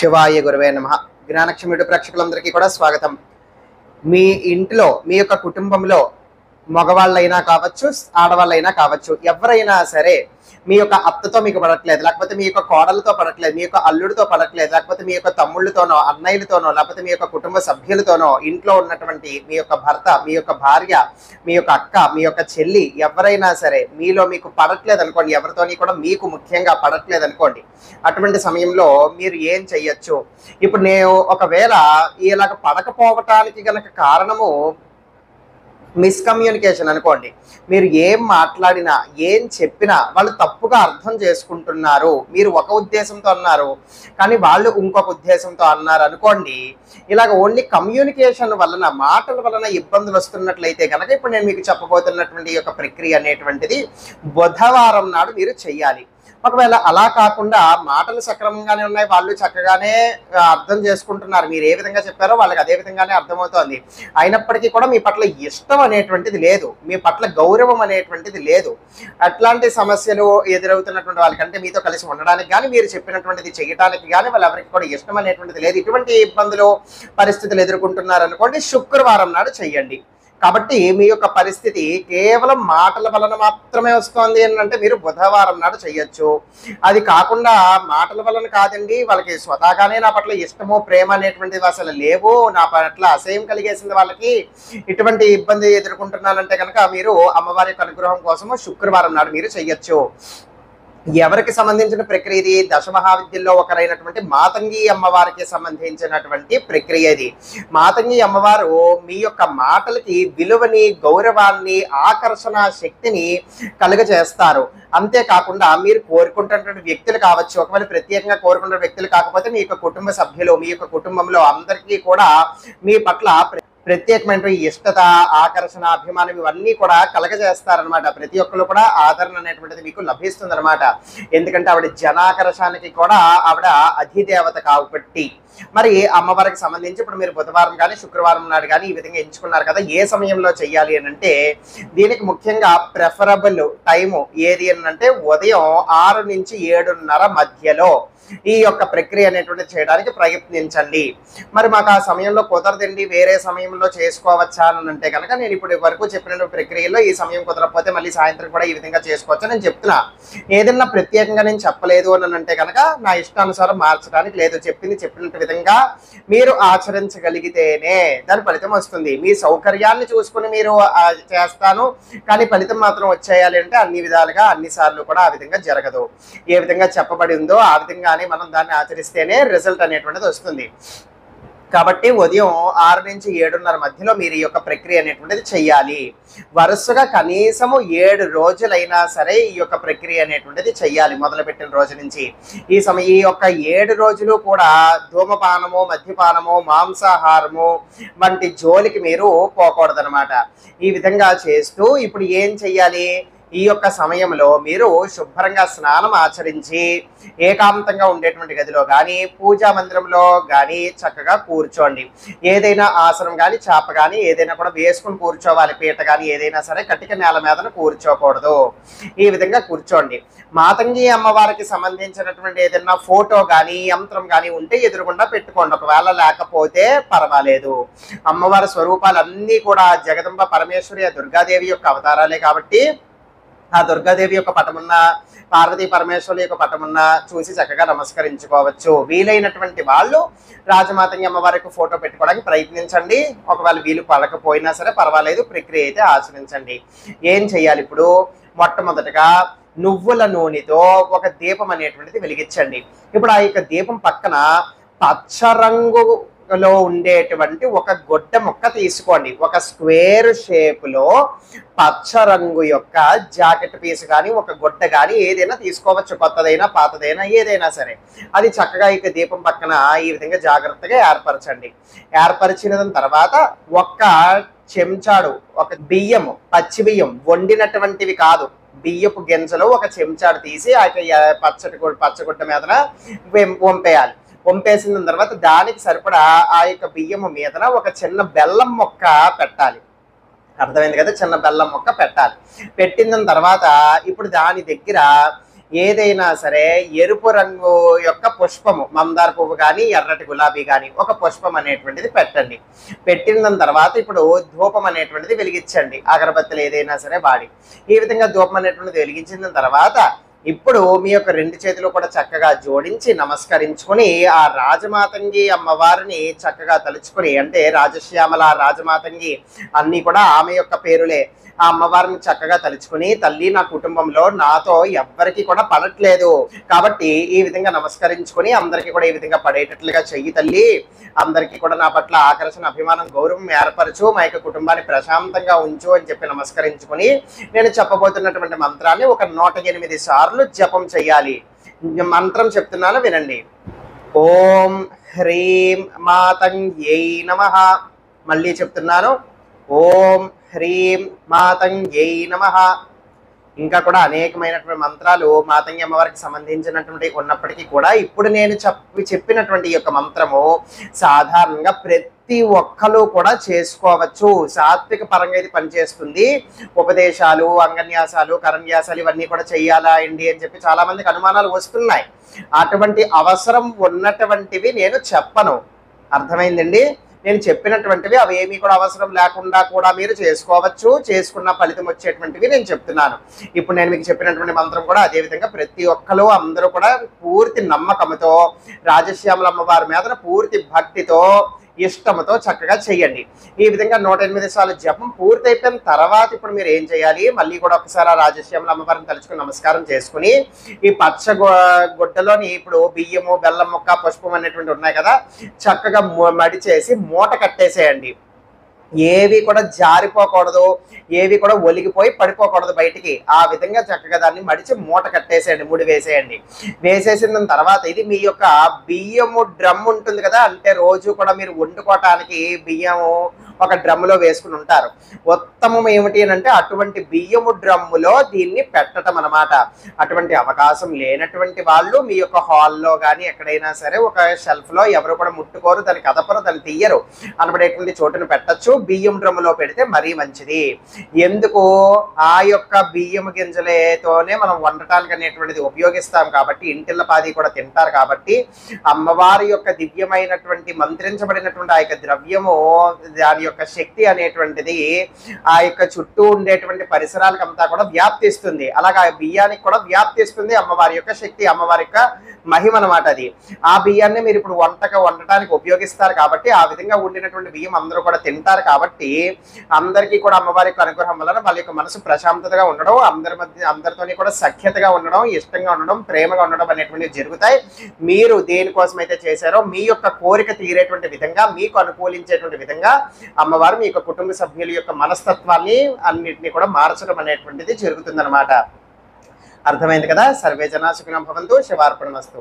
శివాయ గురువే నమః. జ్ఞానక్షం యూట్యూబ్ ప్రేక్షకులందరికీ కూడా స్వాగతం. మీ ఇంట్లో మీ యొక్క కుటుంబంలో మగవాళ్ళైనా కావచ్చు, ఆడవాళ్ళైనా కావచ్చు, ఎవరైనా సరే మీ యొక్క అత్తతో మీకు పడట్లేదు, లేకపోతే మీ యొక్క కోడలతో పడట్లేదు, మీ యొక్క అల్లుడితో పడట్లేదు, లేకపోతే మీ యొక్క తమ్ముళ్ళతోనో, అన్నయ్యలతోనో, లేకపోతే మీ యొక్క కుటుంబ సభ్యులతోనో, ఇంట్లో ఉన్నటువంటి మీ యొక్క భర్త, మీ యొక్క భార్య, మీ యొక్క అక్క, మీ యొక్క చెల్లి, ఎవరైనా సరే మీలో మీకు పడట్లేదు అనుకోండి, ఎవరితోని కూడా మీకు ముఖ్యంగా పడట్లేదు అనుకోండి. అటువంటి సమయంలో మీరు ఏం చెయ్యొచ్చు? ఇప్పుడు నేను ఒకవేళ ఇలాగ పడకపోవటానికి గనక కారణము మిస్కమ్యూనికేషన్ అనుకోండి. మీరు ఏం మాట్లాడినా, ఏం చెప్పినా వాళ్ళు తప్పుగా అర్థం చేసుకుంటున్నారు. మీరు ఒక ఉద్దేశంతో అన్నారు, కానీ వాళ్ళు ఇంకొక ఉద్దేశంతో అన్నారు అనుకోండి. ఇలాగ ఓన్లీ కమ్యూనికేషన్ వలన, మాటల వలన ఇబ్బందులు వస్తున్నట్లయితే కనుక ఇప్పుడు నేను మీకు చెప్పబోతున్నటువంటి యొక్క ప్రక్రియ అనేటువంటిది బుధవారం నాడు మీరు చెయ్యాలి. ఒకవేళ అలా కాకుండా మాటలు సక్రమంగానే ఉన్నాయి, వాళ్ళు చక్కగానే అర్థం చేసుకుంటున్నారు, మీరు ఏ విధంగా చెప్పారో వాళ్ళకి అదే విధంగానే అర్థమవుతోంది, అయినప్పటికీ కూడా మీ పట్ల ఇష్టం అనేటువంటిది లేదు, మీ పట్ల గౌరవం అనేటువంటిది లేదు, అట్లాంటి సమస్యలు ఎదురవుతున్నటువంటి వాళ్ళకంటే మీతో కలిసి ఉండడానికి కానీ, మీరు చెప్పినటువంటిది చేయడానికి కానీ వాళ్ళెవరికి కూడా ఇష్టం అనేటువంటిది లేదు, ఇటువంటి ఇబ్బందులు పరిస్థితులు ఎదుర్కొంటున్నారు అనుకోండి, శుక్రవారం నాడు చెయ్యండి. కాబట్టి మీ యొక్క పరిస్థితి కేవలం మాటల వలన మాత్రమే వస్తుంది అని అంటే మీరు బుధవారం నాడు చెయ్యొచ్చు. అది కాకుండా మాటల వలన కాదండి, వాళ్ళకి స్వతహాగానే నా పట్ల ఇష్టము, ప్రేమ అనేటువంటివి అసలు లేవు, నా పట్ల అసహ్యం కలిగేసింది, వాళ్ళకి ఇటువంటి ఇబ్బంది ఎదుర్కొంటున్నానంటే కనుక మీరు అమ్మవారి యొక్క అనుగ్రహం కోసము శుక్రవారం నాడు మీరు చెయ్యొచ్చు. ఎవరికి సంబంధించిన ప్రక్రియ ఇది? దశమహావిద్యల్లో ఒకరైనటువంటి మాతంగి అమ్మవారికి సంబంధించినటువంటి ప్రక్రియ ఇది. మాతంగి అమ్మవారు మీ యొక్క మాటలకి విలువని, గౌరవాన్ని, ఆకర్షణ శక్తిని కలుగజేస్తారు. అంతేకాకుండా మీరు కోరుకుంటున్నటువంటి వ్యక్తులు కావచ్చు, ఒకవేళ ప్రత్యేకంగా కోరుకుంటున్న వ్యక్తులు కాకపోతే మీ యొక్క కుటుంబ సభ్యులు, మీ యొక్క కుటుంబంలో అందరికీ కూడా మీ పట్ల ప్రత్యేకమైనటువంటి ఇష్టత, ఆకర్షణ, అభిమానం ఇవన్నీ కూడా కలగజేస్తారనమాట. ప్రతి ఒక్కరు కూడా ఆదరణ అనేటువంటిది మీకు లభిస్తుంది అనమాట. ఎందుకంటే ఆవిడ జనాకర్షానికి కూడా ఆవిడ అధిదేవత కాబట్టి. మరి అమ్మవారికి సంబంధించి ఇప్పుడు మీరు బుధవారం కానీ శుక్రవారం నాడు కానీ ఈ విధంగా ఎంచుకున్నారు కదా, ఏ సమయంలో చెయ్యాలి అని అంటే దీనికి ముఖ్యంగా ప్రిఫరబుల్ టైము ఏది అని అంటే ఉదయం 6 నుంచి 7:30 మధ్యలో ఈ యొక్క ప్రక్రియ అనేటువంటి చేయడానికి ప్రయత్నించండి. మరి మాకు ఆ సమయంలో కుదరదండి, వేరే సమయంలో చేసుకోవచ్చా అని అంటే కనుక నేను ఇప్పుడు వరకు చెప్పిన ప్రక్రియలో ఈ సమయం కుదరకపోతే మళ్ళీ సాయంత్రం కూడా ఈ విధంగా చేసుకోవచ్చు నేను చెప్తున్నా. ఏదన్నా ప్రత్యేకంగా నేను చెప్పలేదు అని అంటే కనుక నా ఇష్టానుసారం మార్చడానికి లేదు, చెప్పినట్టు విధంగా మీరు ఆచరించగలిగితేనే దాని ఫలితం వస్తుంది. మీ సౌకర్యాన్ని చూసుకుని మీరు చేస్తాను కానీ ఫలితం మాత్రం వచ్చేయాలి అంటే అన్ని విధాలుగా అన్నిసార్లు కూడా ఆ విధంగా జరగదు. ఏ విధంగా చెప్పబడి ఉందో ఆ విధంగానే మనం దాన్ని ఆచరిస్తేనే రిజల్ట్ అనేటువంటిది వస్తుంది. కాబట్టి ఉదయం 6 నుంచి 7:30 మధ్యలో మీరు ఈ యొక్క ప్రక్రియ అనేటువంటిది చెయ్యాలి. వరుసగా కనీసము 7 రోజులైనా సరే ఈ యొక్క ప్రక్రియ అనేటువంటిది చెయ్యాలి మొదలుపెట్టిన రోజు నుంచి. ఈ యొక్క 7 రోజులు కూడా ధూమపానము, మద్యపానము, మాంసాహారము వంటి జోలికి మీరు పోకూడదనమాట. ఈ విధంగా చేస్తూ ఇప్పుడు ఏం చెయ్యాలి? ఈ యొక్క సమయంలో మీరు శుభ్రంగా స్నానం ఆచరించి ఏకాంతంగా ఉండేటువంటి గదిలో కానీ, పూజా మందిరంలో కానీ చక్కగా కూర్చోండి. ఏదైనా ఆసనం కానీ, చాప కానీ ఏదైనా కూడా వేసుకుని కూర్చోవాలి. పీట కానీ ఏదైనా సరే కటిక నేల మీదన కూర్చోకూడదు. ఈ విధంగా కూర్చోండి. మాతంగి అమ్మవారికి సంబంధించినటువంటి ఏదైనా ఫోటో కానీ, యంత్రం కానీ ఉంటే ఎదురుగుండా పెట్టుకోండి. ఒకవేళ లేకపోతే పర్వాలేదు. అమ్మవారి స్వరూపాలన్నీ కూడా జగదంబ పరమేశ్వరి, దుర్గాదేవి యొక్క అవతారాలే కాబట్టి ఆ దుర్గాదేవి యొక్క పటమున్న, పార్వతీ పరమేశ్వరుల యొక్క పటమున్న చూసి చక్కగా నమస్కరించుకోవచ్చు. వీలైనటువంటి వాళ్ళు రాజమాతంగి అమ్మవారికి ఫోటో పెట్టుకోవడానికి ప్రయత్నించండి. ఒకవేళ వీలు పడకపోయినా సరే పర్వాలేదు, ప్రక్రియ అయితే ఆచరించండి. ఏం చేయాలి ఇప్పుడు? మొట్టమొదటగా నువ్వుల నూనెతో ఒక దీపం అనేటువంటిది వెలిగించండి. ఇప్పుడు ఆ యొక్క దీపం పక్కన పచ్చరంగు లో ఉండేటువంటి ఒక గొడ్డ ముక్క తీసుకోండి. ఒక స్క్వేర్ షేపులో పచ్చ రంగు యొక్క జాకెట్ పీస్ కానీ, ఒక గొడ్డ కానీ ఏదైనా తీసుకోవచ్చు, కొత్తదైనా పాతదైనా ఏదైనా సరే. అది చక్కగా ఇక దీపం పక్కన ఈ విధంగా జాగ్రత్తగా ఏర్పరచండి. ఏర్పరిచిన తర్వాత ఒక చెంచాడు, ఒక బియ్యము, పచ్చి బియ్యం వండినటువంటివి కాదు, బియ్యపు గింజలు ఒక చెంచాడు తీసి ఆ పచ్చగుడ్డ మీదన వంపేయాలి. వంపేసిన తర్వాత దానికి సరిపడా ఆ యొక్క బియ్యము మీదన ఒక చిన్న బెల్లం మొక్క పెట్టాలి. అర్థమైంది కదా? చిన్న బెల్లం మొక్క పెట్టాలి. పెట్టిన తర్వాత ఇప్పుడు దాని దగ్గర ఏదైనా సరే ఎరుపు రంగు యొక్క పుష్పము, మందార పువ్వు కానీ ఎర్రటి గులాబీ కానీ ఒక పుష్పం అనేటువంటిది పెట్టండి. పెట్టిన తర్వాత ఇప్పుడు ధూపం అనేటువంటిది వెలిగించండి, అగరబత్తులు ఏదైనా సరే వాడి. ఈ విధంగా ధూపం అనేటువంటిది వెలిగించిన తర్వాత ఇప్పుడు మీ యొక్క రెండు చేతులు కూడా చక్కగా జోడించి నమస్కరించుకొని ఆ రాజమాతంగి అమ్మవారిని చక్కగా తలుచుకొని, అంటే రాజశ్యామల రాజమాతంగి అన్నీ కూడా ఆమె యొక్క పేరులే, ఆ అమ్మవారిని చక్కగా తలుచుకుని, తల్లి నా కుటుంబంలో నాతో ఎవ్వరికి కూడా పడట్లేదు కాబట్టి ఈ విధంగా నమస్కరించుకొని అందరికీ కూడా ఈ విధంగా పడేటట్లుగా చెయ్యి తల్లి, అందరికీ కూడా నా పట్ల ఆకర్షణ అభిమానం గౌరవం ఏర్పరచు, మా యొక్క కుటుంబాన్ని ప్రశాంతంగా ఉంచు అని చెప్పి నమస్కరించుకొని నేను చెప్పబోతున్నటువంటి మంత్రాన్ని ఒక 108 సార్లు జపం చెయ్యాలి. మంత్రం చెప్తున్నాను వినండి. ఓం హ్రీం మాతంగ్యై నమః. మళ్ళీ చెప్తున్నాను, ఓం హ్రీం మాతంగ్యై నమః. ఇంకా కూడా అనేకమైనటువంటి మంత్రాలు మాతంగి అమ్మవారికి సంబంధించినటువంటి ఉన్నప్పటికీ కూడా ఇప్పుడు నేను చెప్పినటువంటి యొక్క మంత్రము సాధారణంగా ప్రతి ఒక్కరు కూడా చేసుకోవచ్చు. సాత్విక పరంగా ఇది పనిచేస్తుంది. ఉపదేశాలు, అంగన్యాసాలు, కరన్యాసాలు ఇవన్నీ కూడా చెయ్యాలా అండి అని చెప్పి చాలా మందికి అనుమానాలు వస్తున్నాయి. అటువంటి అవసరం ఉన్నటువంటివి నేను చెప్పను. అర్థమైందండి? నేను చెప్పినటువంటివి అవి ఏమీ కూడా అవసరం లేకుండా కూడా మీరు చేసుకోవచ్చు. చేసుకున్న ఫలితం వచ్చేటువంటివి నేను చెప్తున్నాను. ఇప్పుడు నేను మీకు చెప్పినటువంటి మంత్రం కూడా అదేవిధంగా ప్రతి ఒక్కరు అందరూ కూడా పూర్తి నమ్మకంతో రాజశ్యామల అమ్మవారి మీద పూర్తి భక్తితో ఇష్టంతో చక్కగా చెయ్యండి. ఈ విధంగా 108 సార్లు జపం పూర్తయిపోయిన తర్వాత ఇప్పుడు మీరు ఏం చేయాలి, మళ్ళీ కూడా ఒకసారి ఆ రాజశ్యామల అమ్మవారిని తలుచుకుని నమస్కారం చేసుకుని ఈ పచ్చ గుడ్డలోని ఇప్పుడు బియ్యము, బెల్లం ముక్క, పుష్పం అనేటువంటి ఉన్నాయి కదా, చక్కగా మడిచేసి మూట కట్టేసేయండి. ఏవి కూడా జారిపోకూడదు, ఏవి కూడా ఒలిగిపోయి పడిపోకూడదు బయటికి. ఆ విధంగా చక్కగా దాన్ని మడిచి మూట కట్టేసేయండి, ముడి వేసేయండి. వేసేసిన తర్వాత ఇది మీ యొక్క బియ్యము డ్రమ్ ఉంటుంది కదా, అంటే రోజు కూడా మీరు వండుకోవటానికి బియ్యము ఒక డ్రమ్ములో వేసుకుని ఉంటారు. ఉత్తమం ఏమిటి అని అంటే అటువంటి బియ్యము డ్రమ్ములో దీన్ని పెట్టడం అన్నమాట. అటువంటి అవకాశం లేనటువంటి వాళ్ళు మీ యొక్క హాల్లో కానీ ఎక్కడైనా సరే ఒక షెల్ఫ్లో ఎవరు కూడా ముట్టుకోరు, దాన్ని కదపరు, దాన్ని తీయరు అనబడేటువంటి చోటును పెట్టచ్చు. బియ్యం డ్రమ్ములో పెడితే మరీ మంచిది. ఎందుకు, ఆ యొక్క బియ్యము గింజలతోనే మనం వండటానికి అనేటువంటిది ఉపయోగిస్తాం కాబట్టి, ఇంటిల్లపాది కూడా తింటారు కాబట్టి అమ్మవారి యొక్క దివ్యమైనటువంటి మంత్రించబడినటువంటి ఆ యొక్క ద్రవ్యము, దాని యొక్క శక్తి అనేటువంటిది ఆ యొక్క చుట్టూ ఉండేటువంటి పరిసరాలకంతా కూడా వ్యాప్తిస్తుంది. అలాగా బియ్యానికి కూడా వ్యాప్తిస్తుంది అమ్మవారి యొక్క శక్తి, అమ్మవారి యొక్క మహిమ అన్నమాట అది. ఆ బియ్యాన్ని మీరు ఇప్పుడు వండటానికి ఉపయోగిస్తారు కాబట్టి ఆ విధంగా ఉండినటువంటి బియ్యం అందరూ కూడా తింటారు కాబట్టి అందరికీ కూడా అమ్మవారి యొక్క అనుగ్రహం వలన వాళ్ళ యొక్క మనసు ప్రశాంతతగా ఉండడం, అందరితోని కూడా సఖ్యతగా ఉండడం, ఇష్టంగా ఉండడం, ప్రేమగా ఉండడం అనేటువంటివి జరుగుతాయి. మీరు దేనికోసమైతే చేశారో మీ యొక్క కోరిక తీరేటువంటి విధంగా, మీకు అనుకూలించేటువంటి విధంగా అమ్మవారు మీ యొక్క కుటుంబ సభ్యుల యొక్క మనస్తత్వాన్ని అన్నింటినీ కూడా మార్చడం అనేటువంటిది జరుగుతుందన్నమాట. అర్థమైంది కదా? సర్వే జనా సుఖినో భవంతు. శివార్పణమస్తు.